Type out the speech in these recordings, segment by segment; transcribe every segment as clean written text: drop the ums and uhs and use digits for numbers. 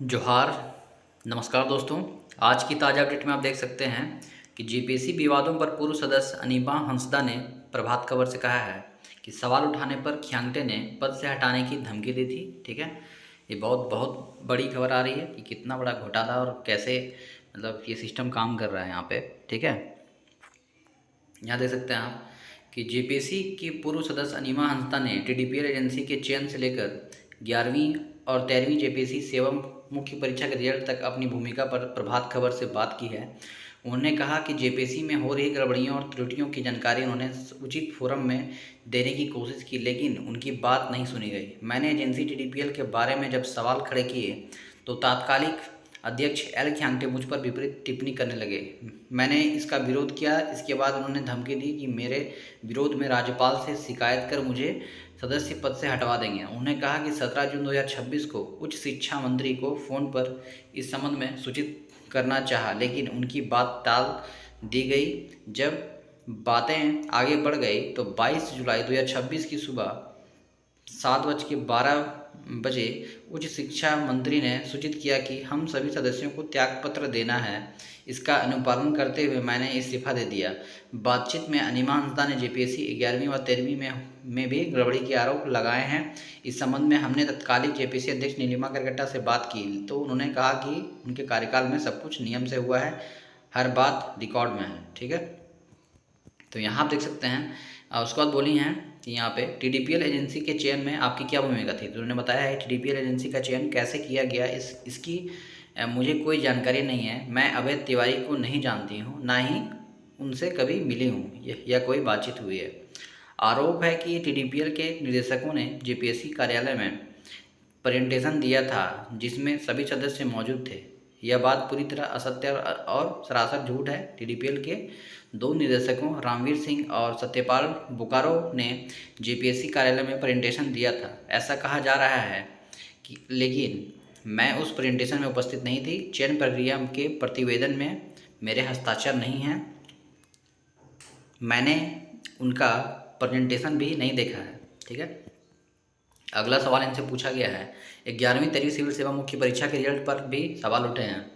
जोहार। नमस्कार दोस्तों। आज की ताज़ा अपडेट में आप देख सकते हैं कि जेपीएससी विवादों पर पूर्व सदस्य अनीबा हंसदा ने प्रभात खबर से कहा है कि सवाल उठाने पर खियांगटे ने पद से हटाने की धमकी दी थी। ठीक है, ये बहुत बहुत बड़ी खबर आ रही है कि कितना बड़ा घोटाला और कैसे ये सिस्टम काम कर रहा है यहाँ पे। ठीक है, यहाँ देख सकते हैं आप कि जेपीएससी की पूर्व सदस्य अनीमा हंसदा ने टीडीपीएल एजेंसी के चयन से लेकर 11वीं और 13वीं जेपीएससी सेवा मुख्य परीक्षा के रिजल्ट तक अपनी भूमिका पर प्रभात खबर से बात की है। उन्होंने कहा कि जेपीएससी में हो रही गड़बड़ियों और त्रुटियों की जानकारी उन्होंने उचित फोरम में देने की कोशिश की, लेकिन उनकी बात नहीं सुनी गई। मैंने एजेंसी टीडीपीएल के बारे में जब सवाल खड़े किए तो तात्कालिक अध्यक्ष एल खियांगटे मुझ पर विपरीत टिप्पणी करने लगे। मैंने इसका विरोध किया। इसके बाद उन्होंने धमकी दी कि मेरे विरोध में राज्यपाल से शिकायत कर मुझे सदस्य पद से हटवा देंगे। उन्होंने कहा कि 17 जून 2026 को उच्च शिक्षा मंत्री को फ़ोन पर इस संबंध में सूचित करना चाहा, लेकिन उनकी बात टाल दी गई। जब बातें आगे बढ़ गई तो 22 जुलाई 2026 की सुबह 7:12 उच्च शिक्षा मंत्री ने सूचित किया कि हम सभी सदस्यों को त्यागपत्र देना है। इसका अनुपालन करते हुए मैंने इस्तीफा दे दिया। बातचीत में अनीमा हंसदा ने जेपीएससी 11वीं व 13वीं में भी गड़बड़ी के आरोप लगाए हैं। इस संबंध में हमने तत्कालीन जेपीएससी अध्यक्ष नीलिमा करगट्टा से बात की तो उन्होंने कहा कि उनके कार्यकाल में सब कुछ नियम से हुआ है, हर बात रिकॉर्ड में है। ठीक है, तो यहाँ आप देख सकते हैं। उसके बाद बोली हैं कि यहाँ पे टीडीपीएल एजेंसी के चयन में आपकी क्या भूमिका थी। तो उन्होंने बताया है टीडीपीएल एजेंसी का चयन कैसे किया गया इसकी मुझे कोई जानकारी नहीं है। मैं अभय तिवारी को नहीं जानती हूँ, ना ही उनसे कभी मिली हूँ या कोई बातचीत हुई है। आरोप है कि टीडीपीएल के निदेशकों ने जेपीएससी कार्यालय में प्रेजेंटेशन दिया था जिसमें सभी सदस्य मौजूद थे। यह बात पूरी तरह असत्य और सरासर झूठ है। टीडीपीएल के दो निदेशकों रामवीर सिंह और सत्यपाल बोकारो ने जेपीएससी कार्यालय में प्रेजेंटेशन दिया था, ऐसा कहा जा रहा है लेकिन मैं उस प्रेजेंटेशन में उपस्थित नहीं थी। चयन प्रक्रिया के प्रतिवेदन में मेरे हस्ताक्षर नहीं हैं। मैंने उनका प्रेजेंटेशन भी नहीं देखा है। ठीक है, अगला सवाल इनसे पूछा गया है 11वीं 13वीं सिविल सेवा मुख्य परीक्षा के रिजल्ट पर भी सवाल उठे हैं।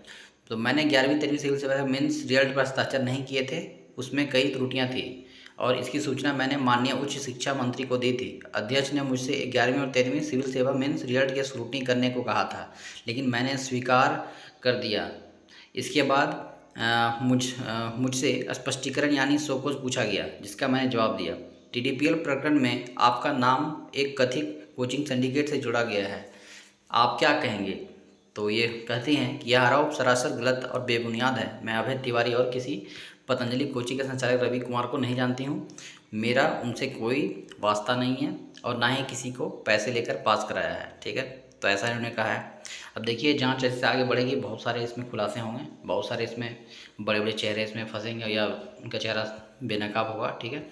तो मैंने 11वीं 13वीं सिविल सेवा मेंस रिजल्ट पर हस्ताक्षर नहीं किए थे, उसमें कई त्रुटियां थी और इसकी सूचना मैंने माननीय उच्च शिक्षा मंत्री को दी थी। अध्यक्ष ने मुझसे 11वीं और 13वीं सिविल सेवा मेंस रिजल्ट की स्क्रूटनी करने को कहा था, लेकिन मैंने स्वीकार कर दिया। इसके बाद मुझसे स्पष्टीकरण यानी शोकोज पूछा गया, जिसका मैंने जवाब दिया। टीडीपीएल प्रकरण में आपका नाम एक कथित कोचिंग सिंडिकेट से जुड़ा गया है, आप क्या कहेंगे। तो ये कहते हैं कि यह आरोप सरासर गलत और बेबुनियाद है। मैं अभय तिवारी और किसी पतंजलि कोचिंग के संचालक रवि कुमार को नहीं जानती हूँ। मेरा उनसे कोई वास्ता नहीं है और ना ही किसी को पैसे लेकर पास कराया है। ठीक है, तो ऐसा इन्होंने कहा है। अब देखिए जांच ऐसे आगे बढ़ेगी, बहुत सारे इसमें खुलासे होंगे, बहुत सारे इसमें बड़े बड़े चेहरे इसमें फंसेंगे या उनका चेहरा बेनकाब होगा। ठीक है,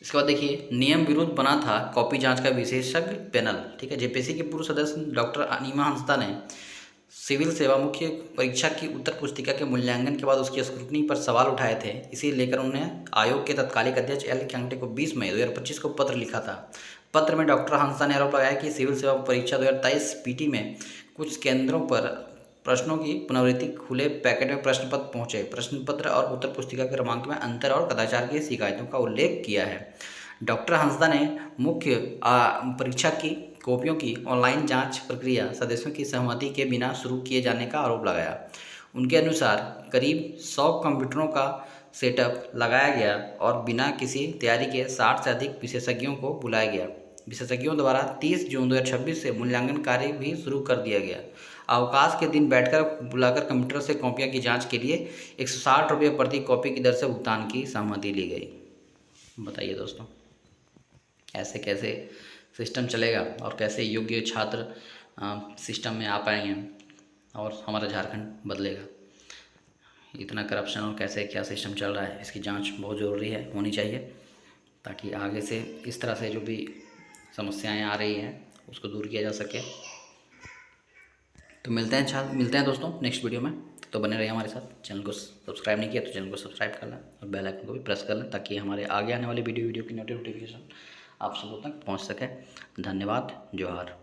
इसके बाद देखिए नियम विरुद्ध बना था कॉपी जांच का विशेषज्ञ पैनल। ठीक है, जेपीएससी के पूर्व सदस्य डॉक्टर अनीमा हंसदा ने सिविल सेवा मुख्य परीक्षा की उत्तर पुस्तिका के मूल्यांकन के बाद उसकी स्क्रूटनी पर सवाल उठाए थे। इसे लेकर उन्होंने आयोग के तत्कालिक अध्यक्ष एल खियांगटे को 20 मई 2025 को पत्र लिखा था। पत्र में डॉक्टर हंसदा ने आरोप लगाया कि सिविल सेवा परीक्षा 2023 पीटी में कुछ केंद्रों पर प्रश्नों की पुनरावृत्ति खुले पैकेट में प्रश्न पत्र पहुंचे। प्रश्न पत्र और उत्तर पुस्तिका के क्रमांक में अंतर और कदाचार की शिकायतों का उल्लेख किया है। डॉक्टर हंसदा ने मुख्य परीक्षा की कॉपियों की ऑनलाइन जांच प्रक्रिया सदस्यों की सहमति के बिना शुरू किए जाने का आरोप लगाया। उनके अनुसार करीब 100 कंप्यूटरों का सेटअप लगाया गया और बिना किसी तैयारी के 60 से अधिक विशेषज्ञों को बुलाया गया। विशेषज्ञों द्वारा 30 जून 2026 से मूल्यांकन कार्य भी शुरू कर दिया गया। अवकाश के दिन बैठकर बुलाकर कंप्यूटर से कॉपियों की जांच के लिए 160 रुपये प्रति कॉपी की दर से भुगतान की सहमति ली गई। बताइए दोस्तों, ऐसे कैसे सिस्टम चलेगा और कैसे योग्य छात्र सिस्टम में आ पाएंगे और हमारा झारखंड बदलेगा। इतना करप्शन और कैसे क्या सिस्टम चल रहा है, इसकी जांच बहुत ज़रूरी है, होनी चाहिए, ताकि आगे से इस तरह से जो भी समस्याएं आ रही हैं उसको दूर किया जा सके। तो मिलते हैं दोस्तों नेक्स्ट वीडियो में। तो बने रहिए हमारे साथ। चैनल को सब्सक्राइब नहीं किया तो चैनल को सब्सक्राइब कर लें और बेल आइकन को भी प्रेस कर लें, ताकि हमारे आगे आने वाले वीडियो की नोटिफिकेशन आप सबों तक पहुंच सके। धन्यवाद। जोहार।